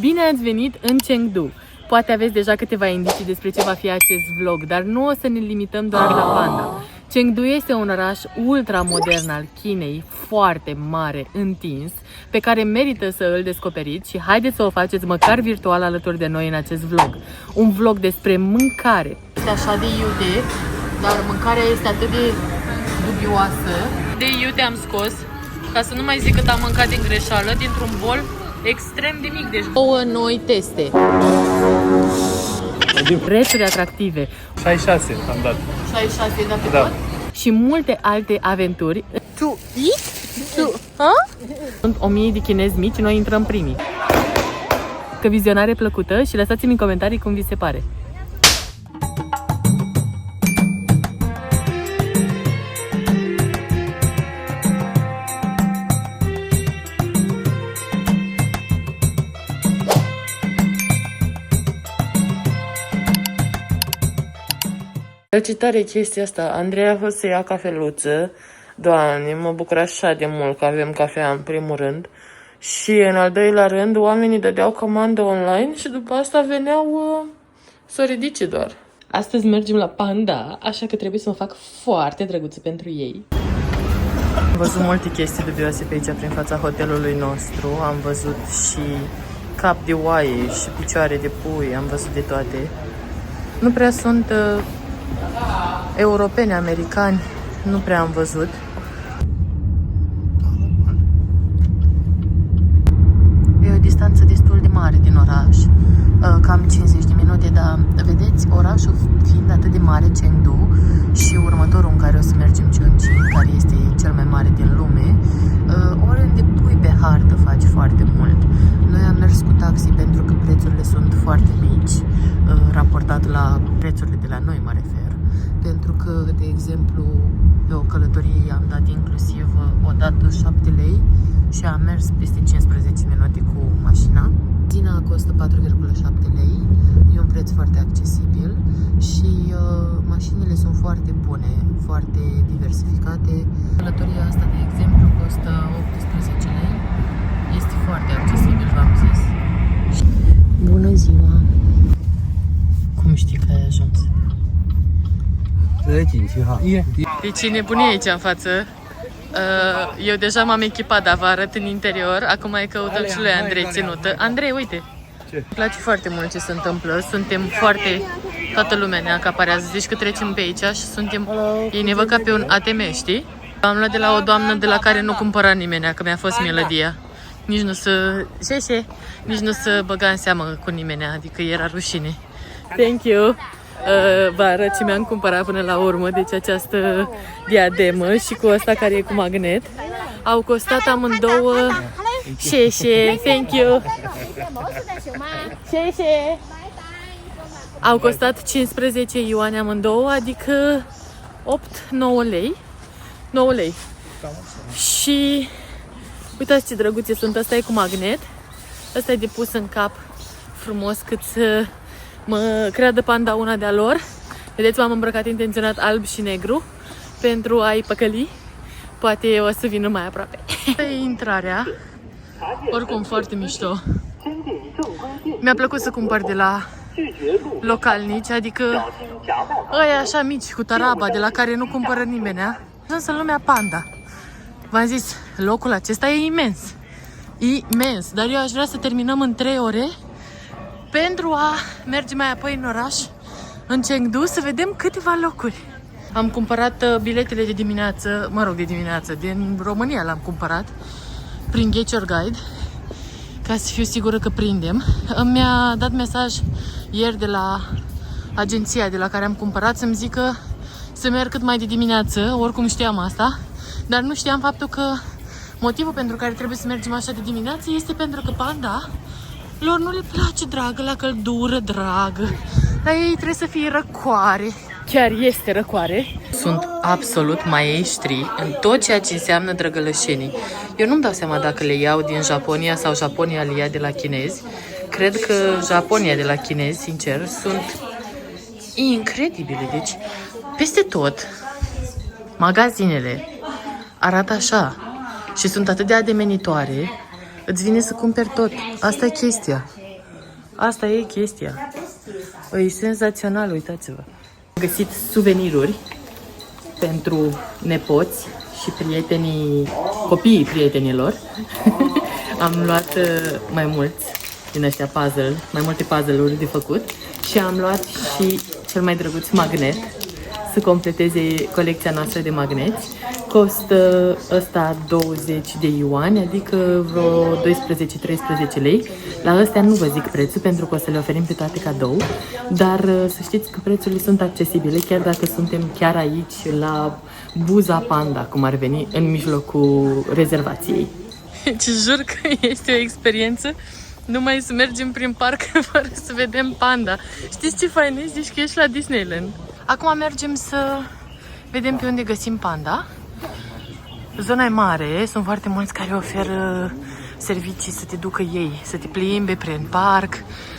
Bine ați venit în Chengdu! Poate aveți deja câteva indicii despre ce va fi acest vlog, dar nu o să ne limităm doar la panda. Chengdu este un oraș ultramodern al Chinei, foarte mare, întins, pe care merită să îl descoperiți și haideți să o faceți măcar virtual alături de noi în acest vlog. Un vlog despre mâncare. Este așa de iute, dar mâncarea este atât de dubioasă. De iute am scos, ca să nu mai zic cât am mâncat din greșeală, dintr-un bol extrem de mic. Deci 2 noi teste. Prețuri atractive. 66 am dat. 66 de Da. tot? Și multe alte aventuri. To eat? Sunt 1000 de chinezi mici, noi intrăm primii. Că vizionare plăcută și lăsați-mi în comentarii cum vi se pare. Ce tare chestia asta. Andrei a fost să ia cafeluță. Doamne, mă bucur așa de mult că avem cafea în primul rând. Și în al doilea rând, oamenii dădeau comandă online și după asta veneau să o ridice doar. Astăzi mergem la Panda, așa că trebuie să mă fac foarte drăguță pentru ei. Am văzut multe chestii dubioase pe aici, prin fața hotelului nostru. Am văzut și cap de oaie și picioare de pui, am văzut de toate. Nu prea sunt europeni, americani, nu prea am văzut. E o distanță destul de mare din oraș, cam 50 de minute, dar vedeți, orașul fiind atât de mare, Chengdu, și următorul în care o să mergem, Chongqing, care este cel mai mare din lume, oriunde pui pe hartă faci foarte mult. Noi am mers cu taxi pentru că prețurile sunt foarte mici, raportat la prețurile de la noi, mă refer. Pentru că, de exemplu, pe o călătorie am dat inclusiv o dată 7 lei și am mers peste 15 minute cu mașina. Benzina costă 4,7 lei, e un preț foarte accesibil și mașinile sunt foarte bune, foarte diversificate. Călătoria asta, de exemplu, costă 18 lei, este foarte accesibil, v-am zis. Bună ziua! Cum știi că ai ajuns? Deci e nebunie aici în față. Eu deja m-am echipat, dar vă arăt în interior. Acum e căutăm și lui Andrei ținută. Andrei, uite! Ce? Îmi place foarte mult ce se întâmplă. Suntem foarte... Toată lumea ne acaparează. Zici că trecem pe aici și suntem... Ei ne văd ca pe un ATM, știi? Am luat de la o doamnă de la care nu cumpăra nimeni, că mi-a fost melodia. Nici nu să... Nici nu să băga în seamă cu nimeni, adică era rușine. Thank you! Vă arăt ce mi-am cumpărat până la urmă, deci această diademă și cu asta care e cu magnet. Au costat amândouă... Thank you! Au costat 15 yuani amândouă, adică 8-9 lei. 9 lei. Și uitați ce drăguțe sunt, asta e cu magnet. Asta e de pus în cap frumos cât să mă creadă panda una de-a lor. Vedeți, m-am îmbrăcat intenționat alb și negru pentru a-i păcăli. Poate o să vină mai aproape. Intrarea, oricum foarte mișto. Mi-a plăcut să cumpăr de la localnici, adică ăia așa mici cu taraba, de la care nu cumpără nimeni. Ajuns în lumea Panda. V-am zis, locul acesta e imens. Imens, dar eu aș vrea să terminăm în 3 ore pentru a merge mai apoi în oraș, în Chengdu, să vedem câteva locuri. Am cumpărat biletele de dimineață, de dimineață, din România l-am cumpărat, prin Get Your Guide, ca să fiu sigură că prindem. Mi-a dat mesaj ieri de la agenția de la care am cumpărat să-mi zică să merg cât mai de dimineață, oricum știam asta, dar nu știam faptul că motivul pentru care trebuie să mergem așa de dimineață este pentru că panda lor nu le place, dragă, la căldură, dragă. La ei trebuie să fie răcoare. Chiar este răcoare. Sunt absolut maestri în tot ceea ce înseamnă drăgălășenii. Eu nu-mi dau seama dacă le iau din Japonia sau Japonia le ia de la chinezi. Cred că Japonia de la chinezi, sincer, sunt incredibile. Deci, peste tot, magazinele arată așa și sunt atât de ademenitoare. Îți vine să cumperi tot. Asta e chestia. Asta e chestia. E senzațional, uitați-vă. Am găsit suveniruri pentru nepoți și copiii prietenilor. Am luat mai mulți din ăștia mai multe puzzle-uri de făcut și am luat și cel mai drăguț magnet să completeze colecția noastră de magneți. Costă ăsta 20 de yuani, adică vreo 12-13 lei. La ăstea nu vă zic prețul pentru că o să le oferim pe toate cadou, dar să știți că prețurile sunt accesibile, chiar dacă suntem chiar aici la Buza Panda, cum ar veni, în mijlocul rezervației. Deci jur că este o experiență numai să mergem prin parc fără să vedem panda. Știți ce fain e? Zici că ești la Disneyland. Acum mergem să vedem pe unde găsim panda. Zona e mare, sunt foarte mulți care oferă servicii să te ducă ei, să te plimbe prin parc,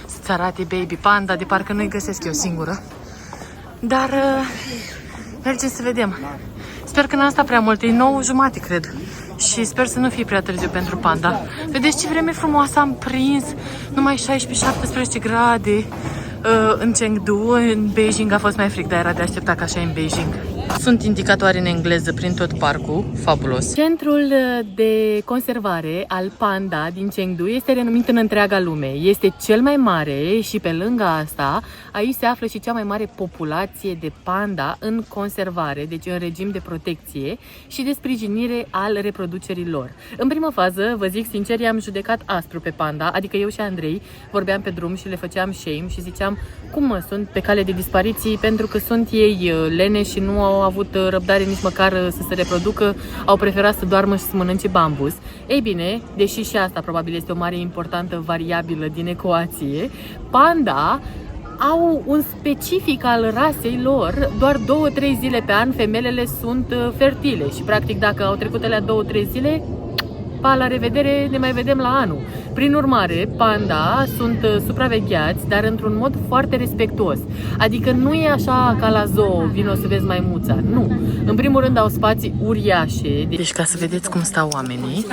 să-ți arate baby panda, de parcă nu-i găsesc eu singură. Dar mergem să vedem. Sper că n-am stat prea mult, e 9:30, cred. Și sper să nu fie prea târziu pentru panda. Vedeți ce vreme frumoasă am prins, numai 16-17 grade. În Chengdu, în Beijing a fost mai frig, dar era de așteptat ca așa în Beijing. Sunt indicatoare în engleză prin tot parcul, fabulos. Centrul de conservare al panda din Chengdu este renumit în întreaga lume. Este cel mai mare și pe lângă asta, aici se află și cea mai mare populație de panda în conservare, deci în regim de protecție și de sprijinire al reproducerii lor. În primă fază, vă zic sincer, i-am judecat aspru pe panda, adică eu și Andrei vorbeam pe drum și le făceam shame și ziceam cum sunt pe cale de dispariții pentru că sunt ei lene și nu au avut răbdare nici măcar să se reproducă, au preferat să doarmă și să mănânce bambus. Ei bine, deși și asta probabil este o mare importantă variabilă din ecuație, panda au un specific al rasei lor, doar 2-3 zile pe an femelele sunt fertile și practic dacă au trecut alea 2-3 zile, pa, la revedere, ne mai vedem la anul. Prin urmare, panda sunt supravegheați, dar într-un mod foarte respectuos. Adică nu e așa ca la zoo, vino să vezi maimuța. Nu. În primul rând au spații uriașe. Deci ca să vedeți cum stau oamenii,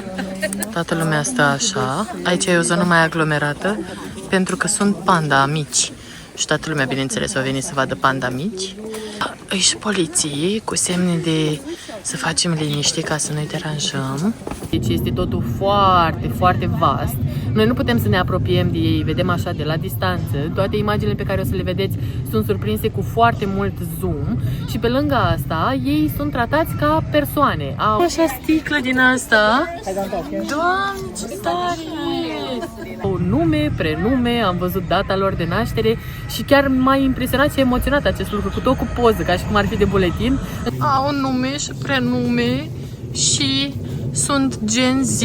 toată lumea stă așa. Aici e o zonă mai aglomerată, pentru că sunt panda mici. Și toată lumea, bineînțeles, va veni să vadă panda mici. Și poliții cu semne de să facem liniște ca să nu-i deranjăm. Deci este totul foarte, foarte vast. Noi nu putem să ne apropiem de ei, vedem așa de la distanță. Toate imaginile pe care o să le vedeți sunt surprinse cu foarte mult zoom și pe lângă asta ei sunt tratați ca persoane. Au așa sticlă din asta. Doamne, ce tare e! Au nume, prenume, am văzut data lor de naștere și chiar m-a impresionat și emoționat acest lucru, cu tot cu poză, ca și cum ar fi de buletin. Au nume și prenume și sunt Gen Z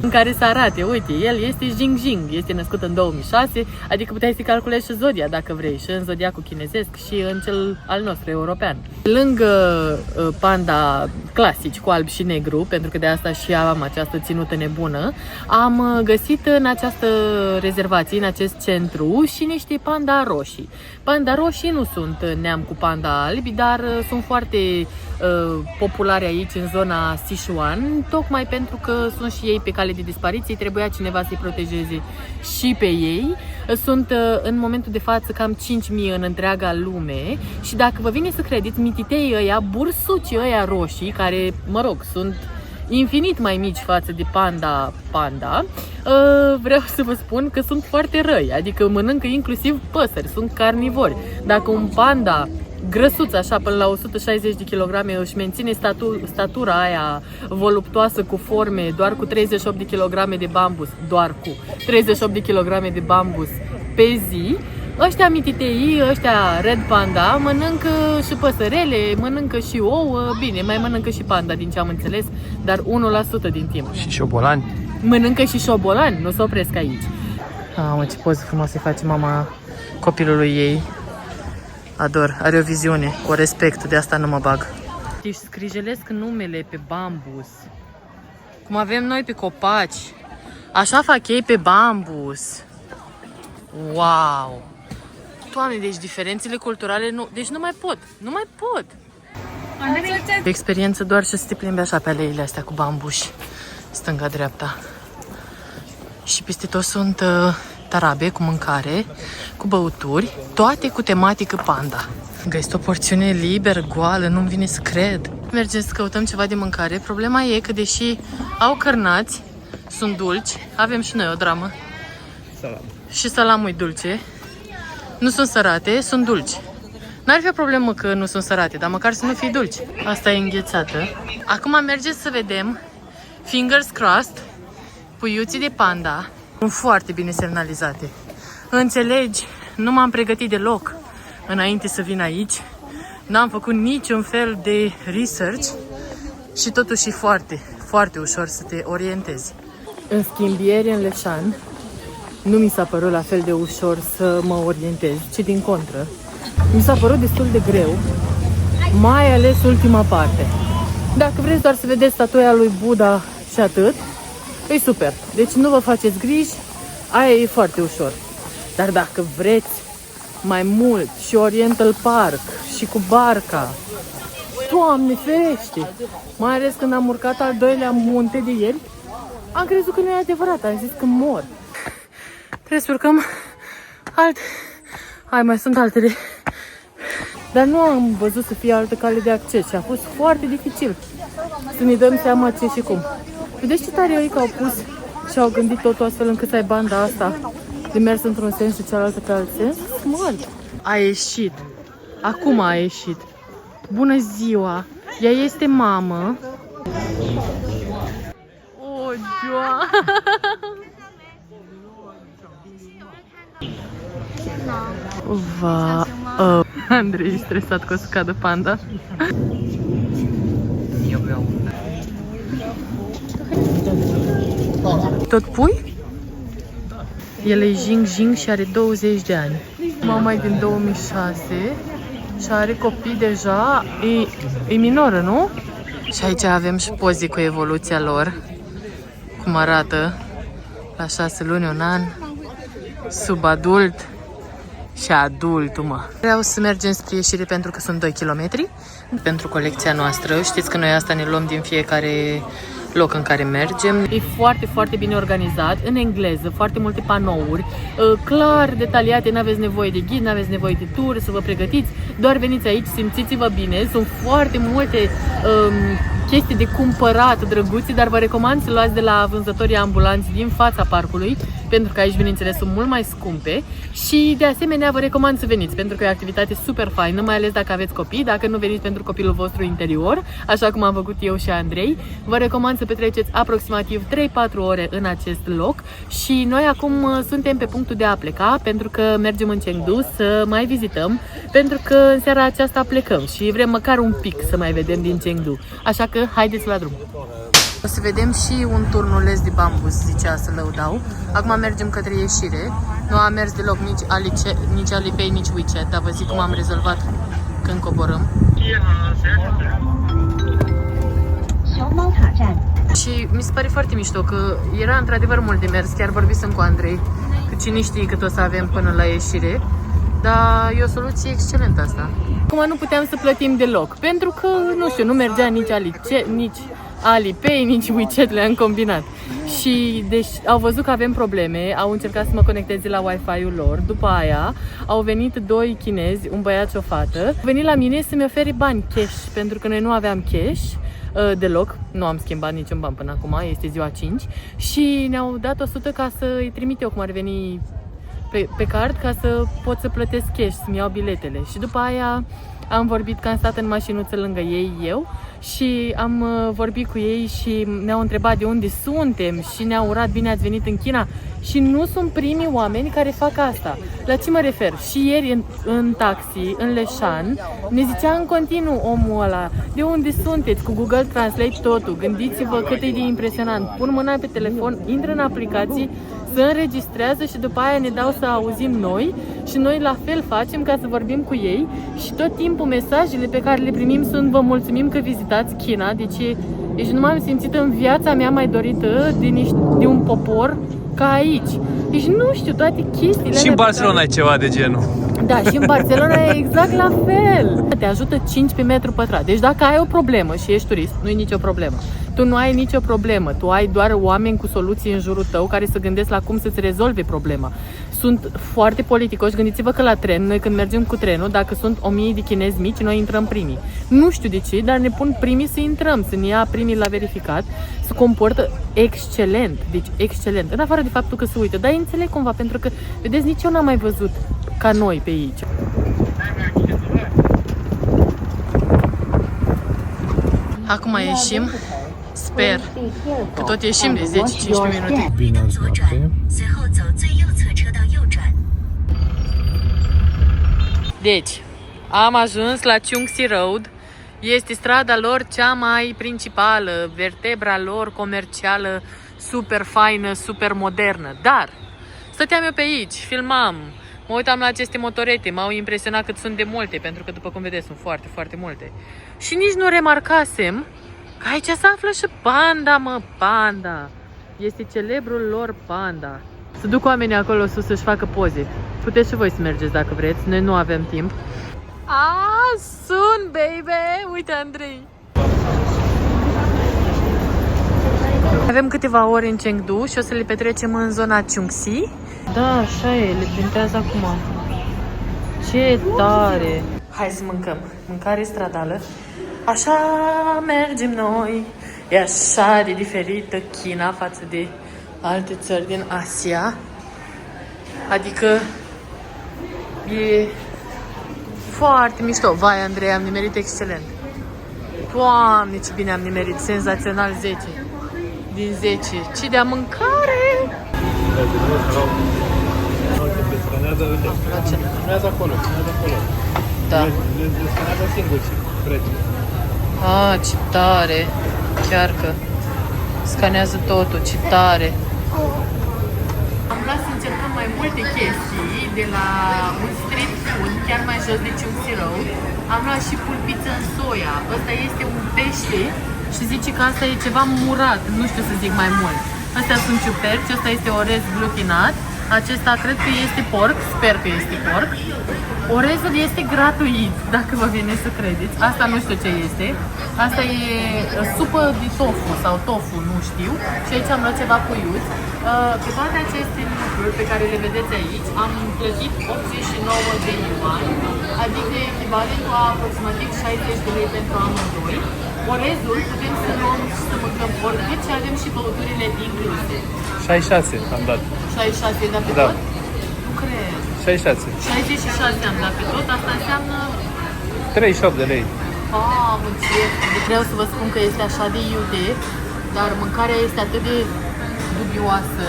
în care să arate, uite, el este Jing Jing, este născut în 2006, adică puteai să calculezi și zodia dacă vrei, și în zodiacul chinezesc și în cel al nostru european. Lângă panda clasici cu alb și negru, pentru că de asta și am această ținută nebună, am găsit în această rezervație, în acest centru, și niște panda roșii. Panda roșii nu sunt neam cu panda albi, dar sunt foarte populare aici în zona Sichuan, tocmai pentru că sunt și ei pe cale de dispariție, trebuia cineva să-i protejeze și pe ei. Sunt în momentul de față cam 5.000 în întreaga lume și dacă vă vine să credeți, mititeii ăia, bursucii ăia roșii, care, mă rog, sunt infinit mai mici față de panda, vreau să vă spun că sunt foarte răi, adică mănâncă inclusiv păsări, sunt carnivori. Dacă un panda grăsuț așa până la 160 de kg își menține statura aia voluptoasă cu forme doar cu 38 de kg de bambus, doar cu 38 de kg de bambus pe zi, ăștia mititei, ăștia red panda mănâncă și păsărele, mănâncă și ouă, bine, mai mănâncă și panda din ce am înțeles, dar 1% din timp. Și șobolani? Mănâncă și șobolani, nu se opresc aici. Mamă, ce poză frumoasă face mama copilului ei. Ador, are o viziune, cu respect, de asta nu mă bag. Și scrijelesc numele pe bambus. Cum avem noi pe copaci. Așa fac ei pe bambus. Wow! Doamne, deci diferențele culturale nu... Deci nu mai pot, nu mai pot. Experiență doar să te plimbi așa pe aleile astea cu bambuși. Stânga-dreapta. Și peste tot sunt tarabe cu mâncare, cu băuturi, toate cu tematică panda. Găsit o porțiune liberă, goală, nu-mi vine să cred. Mergem să căutăm ceva de mâncare. Problema e că deși au cărnați, sunt dulci, avem și noi o dramă. Salam. Și salamul e dulce. Nu sunt sărate, sunt dulci. N-ar fi o problemă că nu sunt sărate, dar măcar să nu fie dulci. Asta e înghețată. Acum mergem să vedem, fingers crossed, puiuții de panda. Sunt foarte bine semnalizate. Înțelegi, nu m-am pregătit deloc înainte să vin aici. N-am făcut niciun fel de research și totuși e foarte, foarte ușor să te orientezi. În schimb, ieri în Leșan nu mi s-a părut la fel de ușor să mă orientez, ci din contră. Mi s-a părut destul de greu, mai ales ultima parte. Dacă vreți doar să vedeți statuia lui Buddha și atât, e super. Deci nu vă faceți griji, aia e foarte ușor. Dar dacă vreți mai mult și Oriental Park și cu barca, Doamne ferește! Mai ales când am urcat al doilea munte de ieri, am crezut că nu e adevărat, am zis că mor. Trebuie să urcăm mai sunt altele. Dar nu am văzut să fie altă cale de acces și a fost foarte dificil să ne dăm seama ce și cum. Vedeți ce tare ei că au pus și au gândit totul astfel încât să ai banda asta de mers într-un sens și cealaltă pe alt sens? Smart! A ieșit. Acum a ieșit. Bună ziua! Ea este mamă. O, Doamne! Va... Andrei e stresat că o să cadă panda. Tot pui? El e Jing și are 20 de ani. Mama e din 2006 și are copii deja. E minoră, nu? Și aici avem și poze cu evoluția lor. Cum arată la 6 luni, un an, subadult și adultul, mă. Vreau să mergem spre ieșire pentru că sunt 2 km pentru colecția noastră. Știți că noi asta ne luăm din fiecare loc în care mergem. E foarte, foarte bine organizat, în engleză, foarte multe panouri, clar detaliate, n-aveți nevoie de ghid, n-aveți nevoie de tur, să vă pregătiți, doar veniți aici, simțiți-vă bine. Sunt foarte multe chestii de cumpărat drăguțe, dar vă recomand să luați de la vânzătorii ambulanți din fața parcului, pentru că aici, bineînțeles, sunt mult mai scumpe și, de asemenea, vă recomand să veniți, pentru că e o activitate super faină, mai ales dacă aveți copii, dacă nu veniți pentru copilul vostru interior, așa cum am făcut eu și Andrei. Vă recomand să petreceți aproximativ 3-4 ore în acest loc și noi acum suntem pe punctul de a pleca, pentru că mergem în Chengdu să mai vizităm, pentru că în seara aceasta plecăm și vrem măcar un pic să mai vedem din Chengdu, așa că haideți la drum! O să vedem și un turnuleț de bambus, zicea să lăudau. Acum mergem către ieșire. Nu am mers deloc nici Alipay, nici WeChat, dar vă zic cum am rezolvat când coborăm. Și mi se pare foarte mișto că era într-adevăr mult de mers, chiar vorbisem cu Andrei, că cine știe cât o să avem până la ieșire. Dar e o soluție excelentă asta. Acum nu puteam să plătim deloc, pentru că, nu știu, nu mergea nici Alipay, nici WeChat, le-am combinat. Și deci au văzut că avem probleme, au încercat să mă conecteze la Wi-Fi-ul lor. După aia au venit 2 chinezi, un băiat și o fată. Au venit la mine să-mi ofere bani cash, pentru că noi nu aveam cash deloc. Nu am schimbat niciun ban până acum, este ziua 5. Și ne-au dat 100 ca să-i trimit eu cum ar veni pe card, ca să pot să plătesc cash, să-mi iau biletele. Și după aia am vorbit, că am stat în mașinuță lângă ei, eu, și am vorbit cu ei și ne-au întrebat de unde suntem și ne-au urat bine ați venit în China. Și nu sunt primii oameni care fac asta. La ce mă refer? Și ieri în taxi, în Leșan, ne zicea în continuu omul ăla, de unde sunteți, cu Google Translate totul, gândiți-vă cât e de impresionant. Pun mâna pe telefon, intră în aplicații, se înregistrează și după aia ne dau să auzim noi și noi la fel facem ca să vorbim cu ei și tot timpul mesajele pe care le primim sunt: vă mulțumim că vizitați China, deci nu m-am simțit în viața mea mai dorită de un popor ca aici. Deci nu știu, toate chestiile. Și în Barcelona ai ceva de genul. Da, și în Barcelona e exact la fel. Te ajută 15 metri pătrat. Deci dacă ai o problemă și ești turist, nu e nicio problemă. Tu nu ai nicio problemă. Tu ai doar oameni cu soluții în jurul tău care să gândesc la cum să-ți rezolve problema. Sunt foarte politicoși. Gândiți-vă că la tren, noi când mergem cu trenul, dacă sunt 1000 de chinezi mici, noi intrăm primii. Nu știu de ce, dar ne pun primii să intrăm, să ne ia primii la verificat. Se comportă excelent, deci excelent. În afară de faptul că se uită, dar înțeleg cumva, pentru că, vedeți, nici eu n-am mai văzut ca noi pe aici. Acum ieșim, sper că tot ieșim de 10-15 minute. Bine ați noapte. Deci, am ajuns la Chungsi Road. Este strada lor cea mai principală, vertebra lor comercială, super faină, super modernă. Dar, stăteam eu pe aici, filmam, mă uitam la aceste motorete, m-au impresionat cât sunt de multe, pentru că, după cum vedeți, sunt foarte, foarte multe. Și nici nu remarcasem că aici se află și Panda, mă, Panda. Este celebrul lor Panda. Să duc oamenii acolo sus să-și facă poze. Puteți și voi să mergeți dacă vreți, noi nu avem timp. Sun, baby! Uite, Andrei! Avem câteva ore în Chengdu și o să le petrecem în zona Chungsi. Da, așa e, le printează acum. Ce tare! Hai să mâncăm. Mâncare stradală. Așa mergem noi. E așa de diferită China față de alte țări din Asia. Adică e foarte mișto. Vai, Andrei, am nimerit excelent. Doamne, ce bine am nimerit. Senzațional 10 din 10. Ce de-a mâncare! Scanează acolo. Da. Le scanează singur și prețul. Ce tare! Chiar că scanează totul, ce tare! Am vrea să încercăm mai multe chestii de la un street food, chiar mai jos de Chungsi Road. Am luat și pulpiță în soia. Ăsta este un pește și zice că asta e ceva murat, nu știu să zic mai mult. Astea sunt ciuperci, ăsta este orez glutinat. Acesta cred că este porc, sper că este porc. Orezul este gratuit, dacă vă vine să credeți. Asta nu știu ce este. Asta e supă de tofu sau tofu, nu știu. Și aici am luat ceva puiuți. Pe toate aceste lucruri pe care le vedeți aici, am plătit 89 de yuan, adică echivalentul a aproximativ 60 de lei pentru amândoi. Orezul putem să luăm și să mâncăm oricât și avem și băuturile incluse. 66 am dat. 66 de pe Da. tot? Nu cred. 66. 66 am dat pe tot, asta înseamnă... 38 de lei. Mamă, ce ieftin. Vreau să vă spun că este așa de iute, dar mâncarea este atât de dubioasă.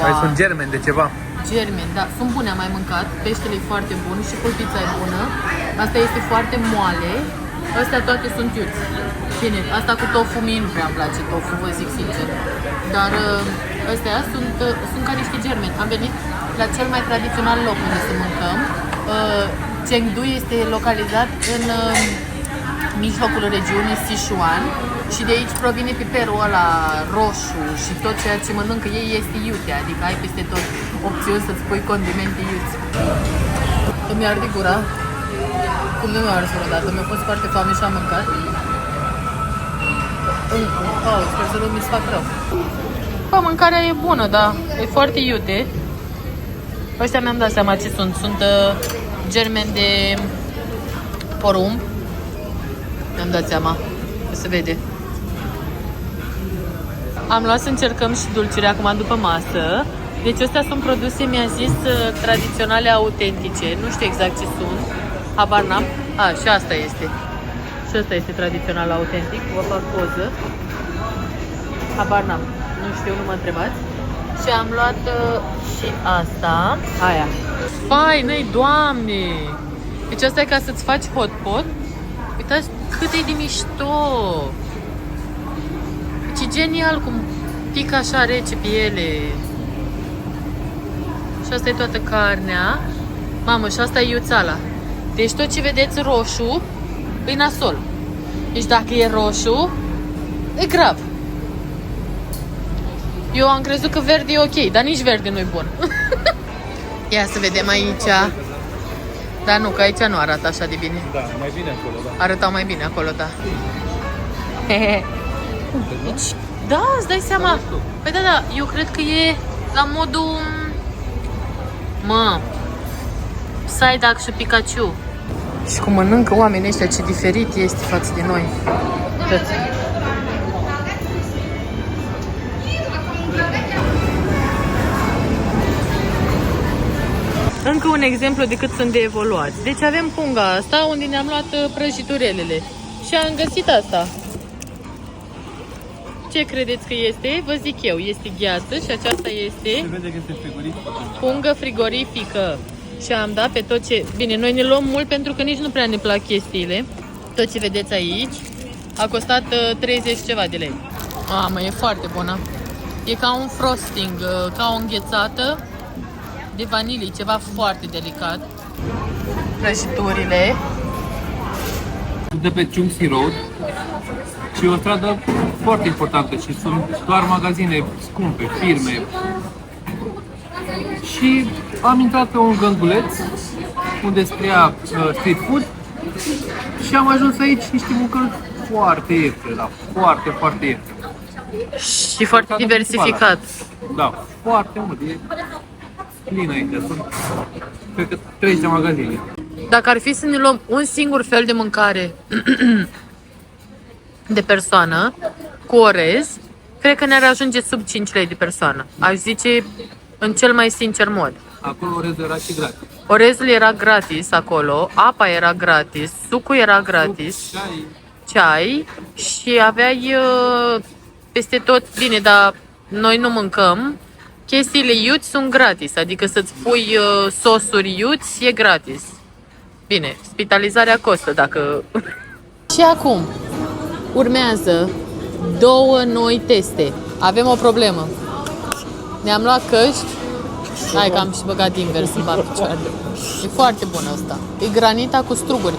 Mai sunt germeni de ceva. Germeni, da, sunt bune, am mai mâncat. Peștele e foarte bun și pulpița e bună. Asta este foarte moale. Astea toate sunt iuți. Bine, asta cu tofu mie nu prea îmi place tofu, vă zic sincer. Dar astea sunt ca niște germeni. Am venit la cel mai tradițional loc unde să mâncăm. Chengdu este localizat în mijlocul regiunii Sichuan și de aici provine piperul ăla roșu și tot ceea ce mănâncă ei este iute, adică ai peste tot opțiuni să-ți pui condimente iuți. Îmi arde gura. Cum nu mi-a ars vreodată, mi-a fost foarte foame și am mâncat. Sper să nu mi-ți fac rău. Mâncarea e bună, da, e foarte iute. Ăștia mi-am dat seama ce sunt. Sunt germeni de porumb. Mi-am dat seama, că se vede. Am luat să încercăm și dulciuri acum după masă. Deci astea sunt produse, mi-a zis, tradiționale, autentice. Nu știu exact ce sunt. Habar n-am. Și asta este. Și asta este tradițional, autentic. Vă fac poză. Habar n-am. Nu știu, nu mă întrebați. Și am luat și asta. Aia. Faină-i, Doamne! Deci asta e ca să-ți faci hot pot. Uitați cât e de mișto! Ce genial cum pică așa rece pe ele. Și asta e toată carnea. Mamă, și asta e iuțala. Deci tot ce vedeți roșu e nasol. Deci dacă e roșu, e grav. Eu am crezut că verde e ok, dar nici verde nu e bun. Ia să vedem aici Dar nu, că aici nu arată așa de bine. Da, mai bine acolo, da. Arătau mai bine acolo, da. Deci, da, îți dai seama. Păi da, eu cred că e la modul... Psyduck și Pikachu. Și cum mănâncă oamenii ăștia, ce diferit este față de noi. Uitați. Încă un exemplu de cât sunt de evoluați. Deci avem punga asta unde ne-am luat prăjiturelele. Și am găsit asta. Ce credeți că este? Vă zic eu, este gheață și aceasta este pungă frigorifică. Și am dat pe tot ce... Bine, noi ne luăm mult pentru că nici nu prea ne plac chestiile. Tot ce vedeți aici a costat 30 ceva de lei. Mă, e foarte bună. E ca un frosting, ca o înghețată de vanilie, ceva foarte delicat. Prăjiturile. De pe Chungsea Road și o stradă foarte importantă și sunt doar magazine scumpe, firme. Și am intrat pe un gânguleț unde scria street food și am ajuns aici niște mâncăruri foarte ieftine, da, foarte, foarte ieftine. Și foarte diversificat. Da, foarte mult. E plin aici. Sunt, cred că 30 de magazine. Dacă ar fi să ne luăm un singur fel de mâncare de persoană cu orez, cred că ne-ar ajunge sub 5 lei de persoană. Aș zice în cel mai sincer mod. Acolo orezul era și gratis. Orezul era gratis acolo, apa era gratis, sucul era gratis, ceai și aveai peste tot, bine, dar noi nu mâncăm, chestiile iuți sunt gratis, adică să-ți pui sosuri iuți e gratis. Bine, spitalizarea costă dacă... Și acum urmează 2 noi teste. Avem o problemă. Ne-am luat căști. Hai că am și băgat invers în picioare. E foarte bun asta. E granita cu struguri.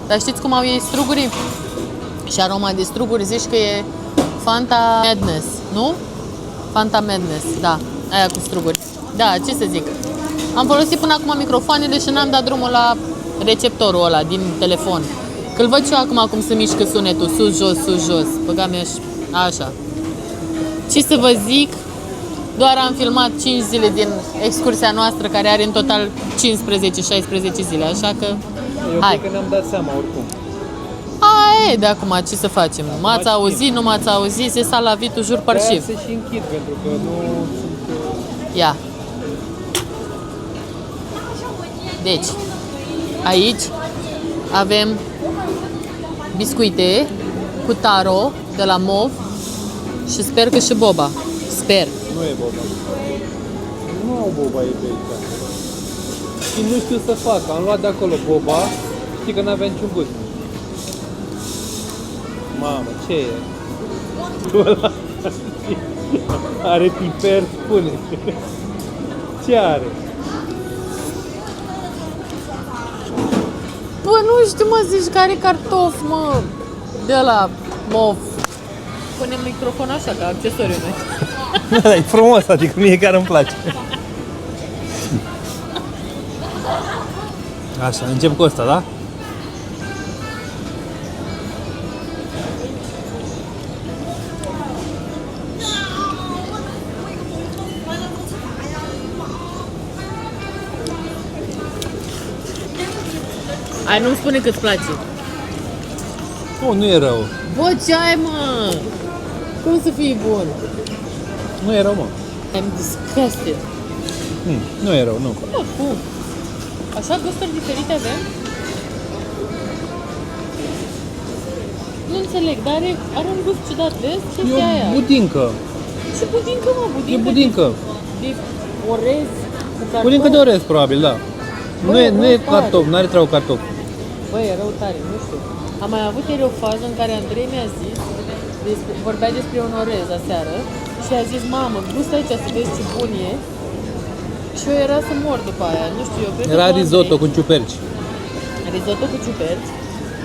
Dar știți cum au ei strugurii? Și aroma de struguri zici că e Fanta Madness, nu? Fanta Madness, da. Aia cu struguri. Da, ce să zic. Am folosit până acum microfoanele și n-am dat drumul la receptorul ăla din telefon. Că-l văd și eu acum cum se mișcă sunetul. Sus, jos, sus, jos. Băga-mi așa. Ce să vă zic? Doar am filmat 5 zile din excursia noastră, care are în total 15-16 zile, așa că... Hai. Că ne-am dat seama oricum. Aia e, de acum ce să facem? M-ați auzit, nu m-ați auzit, se la vitul jur parșiv. Se și închid, pentru că nu sunt... Ia. Deci, aici avem biscuite cu taro de la Mov și sper că și boba. Sper. Nu e boba. Nu au boba e pe aici. Și nu știu să fac. Am luat de acolo boba. Știi că n-avea niciun gust. Mamă, ce e? Are piper, spune. Ce are? Bă, nu știu, mă, zici că are cartof, mă. De la Mov. Punem microfonul așa, ca accesoriu noi. Da, e frumos, adică mie chiar îmi place. Așa, încep cu ăsta, da? Ai, nu-mi spune că-ți place. Nu e rău. Bă, ce ai, mă? Cum să fie bun? Nu e rău, mă. I'm disgusted. Nu e rău, nu. Cum? Așa gusturi diferite avem? Nu înțeleg, dar are un gust ciudat, vezi? Ce-ți aia? Budincă. Ce budincă, mă? Budincă? E budincă. De orez cu cartof? Budincă de orez, probabil, da. Bă, Nu e tare. cartof, n-are treabă cartof. Băi, e rău tare, nu știu. Am mai avut ieri o fază în care Andrei mi-a zis, vorbea despre un orez aseară și a zis, mamă, gustă aici să vezi ce bun e. Și eu era să mor după aia, nu știu, eu cred Era că risotto cu ciuperci. Risotto cu ciuperci,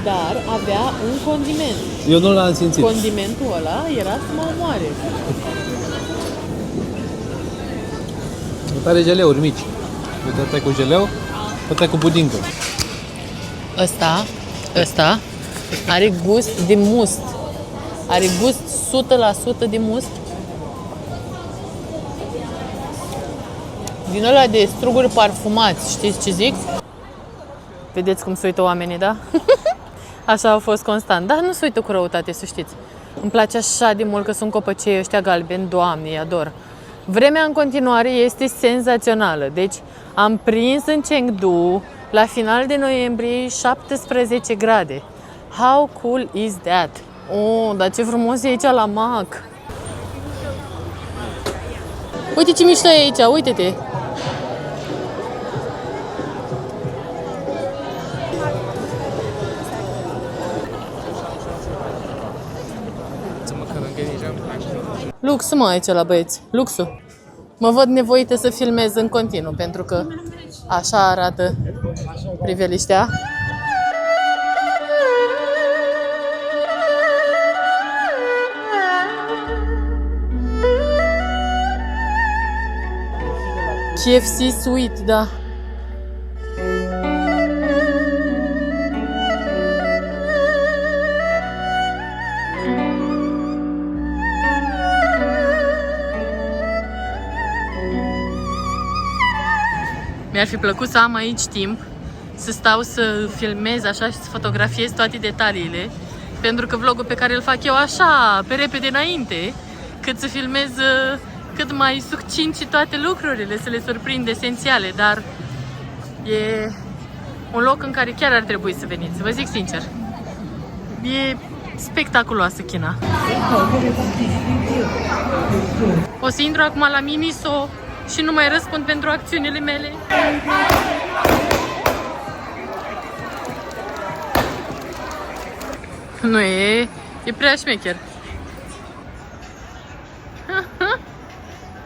dar avea un condiment. Eu nu l-am simțit. Condimentul ăla era să mă omoare. Are geleuri mici. Uite, asta e cu geleu. Poate cu budincă. Ăsta are gust de must. Are gust 100% de must. Din ăla de struguri parfumați, știți ce zic? Vedeți cum se uită oamenii, da? Așa au fost constant. Dar nu se uită cu răutate, să știți. Îmi place așa de mult că sunt copăcei ăștia galbeni, Doamne, îi ador. Vremea în continuare este senzațională. Deci am prins în Chengdu la final de noiembrie 17 grade. How cool is that? Oh, dar ce frumos e aici la MAC. Uite ce mișto e aici, uite-te. Luxul, mă, aici la băieți. Luxul. Mă văd nevoită să filmez în continuu, pentru că așa arată priveliștea. KFC Sweet, da. Mi-ar fi plăcut să am aici timp, să stau să filmez așa și să fotografiez toate detaliile, pentru că vlogul pe care îl fac eu așa, pe repede înainte, cât să filmez cât mai succint și toate lucrurile, să le surprind esențiale, dar e un loc în care chiar ar trebui să veniți, vă zic sincer. E spectaculoasă China. O să intru acum la Miniso și nu mai răspund pentru acțiunile mele. Nu e prea șmecher.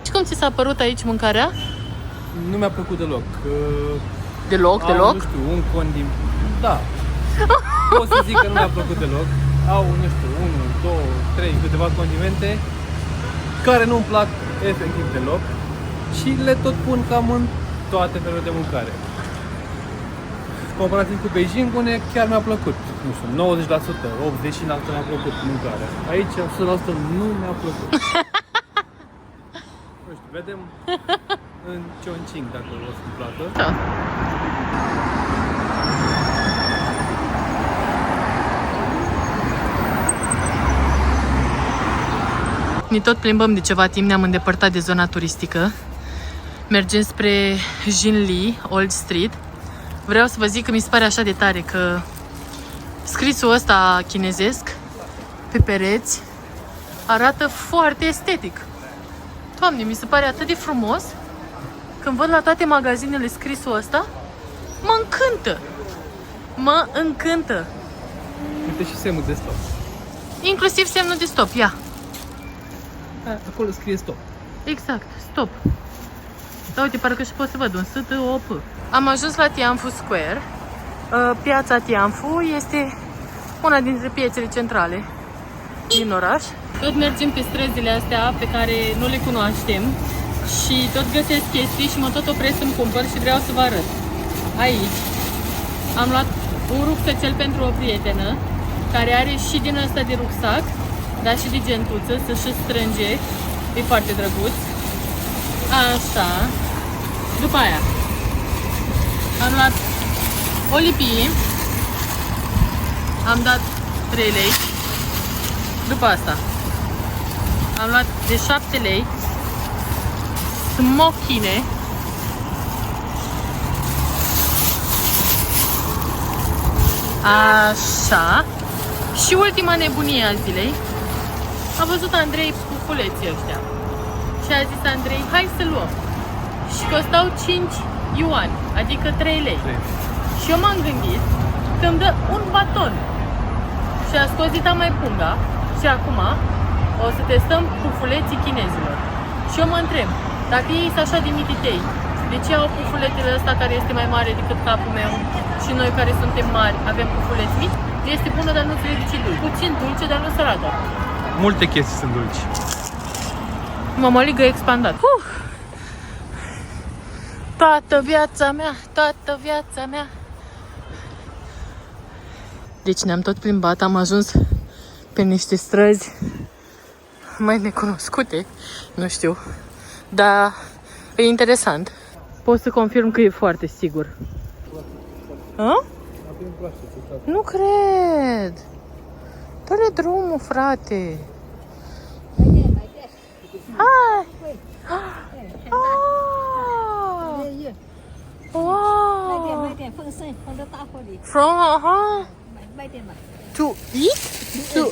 Și cum ți s-a părut aici mâncarea? Nu mi-a plăcut deloc. Deloc? Nu știu, un condiment. Da. Pot să zic că nu mi-a plăcut deloc. Au, nu știu, 1, 2, 3, câteva condimente care nu-mi plac efectiv deloc. Și le tot pun cam în toate felurile de mâncare. Comparativ cu Beijing, unde chiar mi-a plăcut. Nu știu, 90%, 80% mi-a plăcut mâncarea. Aici, 100% nu mi-a plăcut. Nu știu, vedem în Chongqing dacă o să-mi placă. Da. Ne tot plimbăm de ceva timp, ne-am îndepărtat de zona turistică. Mergem spre Jinli, Old Street. Vreau să vă zic că mi se pare așa de tare că scrisul ăsta chinezesc pe pereți arată foarte estetic. Doamne, mi se pare atât de frumos. Când văd la toate magazinele scrisul ăsta, mă încântă. Mă încântă. Uite și semnul de stop. Inclusiv semnul de stop, ia. Acolo scrie stop. Exact, stop. Da, uite, parcă și pot să văd un S-T-O-P. Am ajuns la Tianfu Square. Piața Tianfu este una dintre piețele centrale din oraș. Tot mergem pe străzile astea pe care nu le cunoaștem și tot găsesc chestii și mă tot opresc să-mi cumpăr și vreau să vă arăt. Aici am luat un rucsăcel pentru o prietenă care are și din ăsta de rucsac, dar și de gentuță, să și strânge. E foarte drăguț. Așa. După aia am luat o lipie. Am dat 3 lei. După asta am luat de 7 lei smochine. Așa. Și ultima nebunie a zilei. A văzut Andrei pufuleții ăștia și a zis Andrei, hai să luăm. Și costau 5 yuan, adică 3 lei. Și eu m-am gândit că îmi dă un baton. Și a scos dita mai punga. Și acum o să testăm pufuleții chinezilor. Și eu mă întreb, dacă ei sunt așa de mititei, de ce au pufuletele ăsta care este mai mare decât capul meu și noi care suntem mari avem pufuleți mici? Este bună, dar nu se ridice dulce. Puțin dulce, dar nu sărată. Multe chestii sunt dulci. Mămăligă expandat. Toată viața mea, toată viața mea. Deci ne-am tot plimbat, am ajuns pe niște străzi mai necunoscute, nu știu, dar e interesant. Pot să confirm că e foarte sigur. A? Nu cred! Dă-le drumul, frate! Hai! Ah! Wow! From to eat? To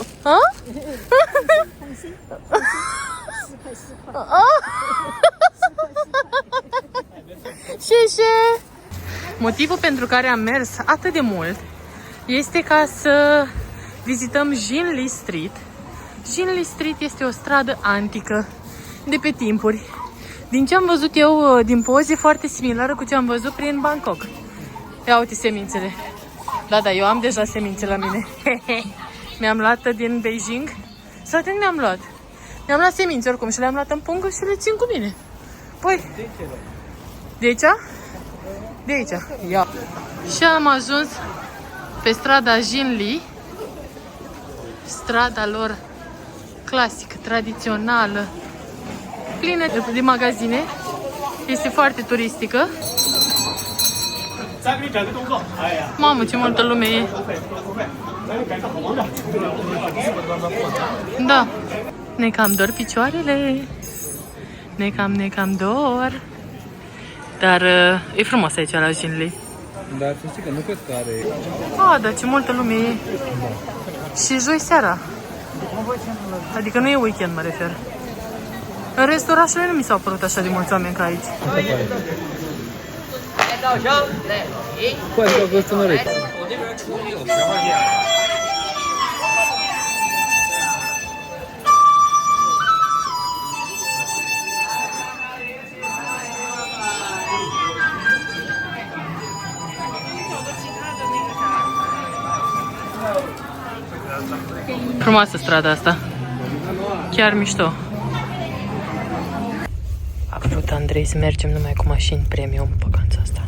Ce? Motivul pentru care am mers atât de mult este ca să vizităm Jinli Street. Jinli Street este o stradă antică de pe timpuri. Din ce am văzut eu din poze, foarte similară cu ce am văzut prin Bangkok. Ia uite semințele. Da, eu am deja semințe la mine. Mi-am luat din Beijing. Sau de unde mi-am luat? Mi-am luat semințe oricum și le-am luat în pungă și le țin cu mine. Păi, de aici? De aici. Ia. Și am ajuns pe strada Jinli. Strada lor clasică, tradițională, plină de magazine. Este foarte turistică. Mamă, ce multă lume e. Da. Ne cam dor picioarele. Ne cam dor. Dar e frumos aici la Jinli. Dar să știi că nu cred că are... Dar ce multă lume e. Și joi seara. Adică nu e weekend, mă refer. În restul orașului nu mi s-au părut așa de mulți oameni ca aici. Poate că a fost un urechi. Frumoasă strada asta. Chiar mișto. A vrut Andrei să mergem numai cu mașini premium vacanța asta.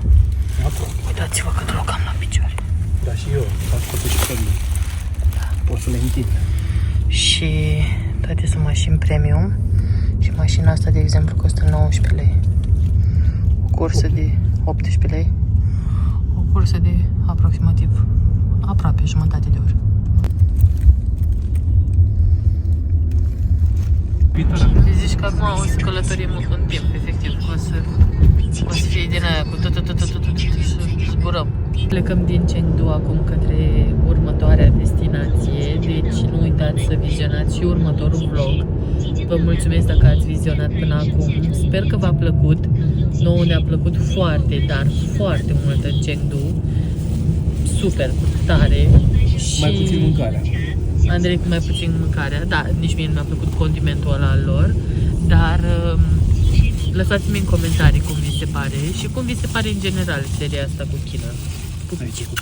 Uitați-vă cât loc am la picioare. Da, și eu fac copii. Da. Pot să le întind. Și toate sunt mașini premium. Și mașina asta, de exemplu, costă 19 lei. O cursă de 18 lei. O cursă de aproximativ aproape jumătate de oră. Zici că acum o să călătorim în timp, efectiv, o să fie din aia cu tot și zburăm. Plecăm din Chengdu acum către următoarea destinație, deci nu uitați să vizionați și următorul vlog. Vă mulțumesc dacă ați vizionat până acum, sper că v-a plăcut. Nouă ne-a plăcut foarte, dar foarte mult în Chengdu, super tare. Și mai puțin mâncarea. Andrei cu mai puțin mâncarea, da, nici mie nu mi-a plăcut condimentul ăla al lor, dar lăsați-mi în comentarii cum vi se pare și cum vi se pare în general seria asta cu China. Aici cu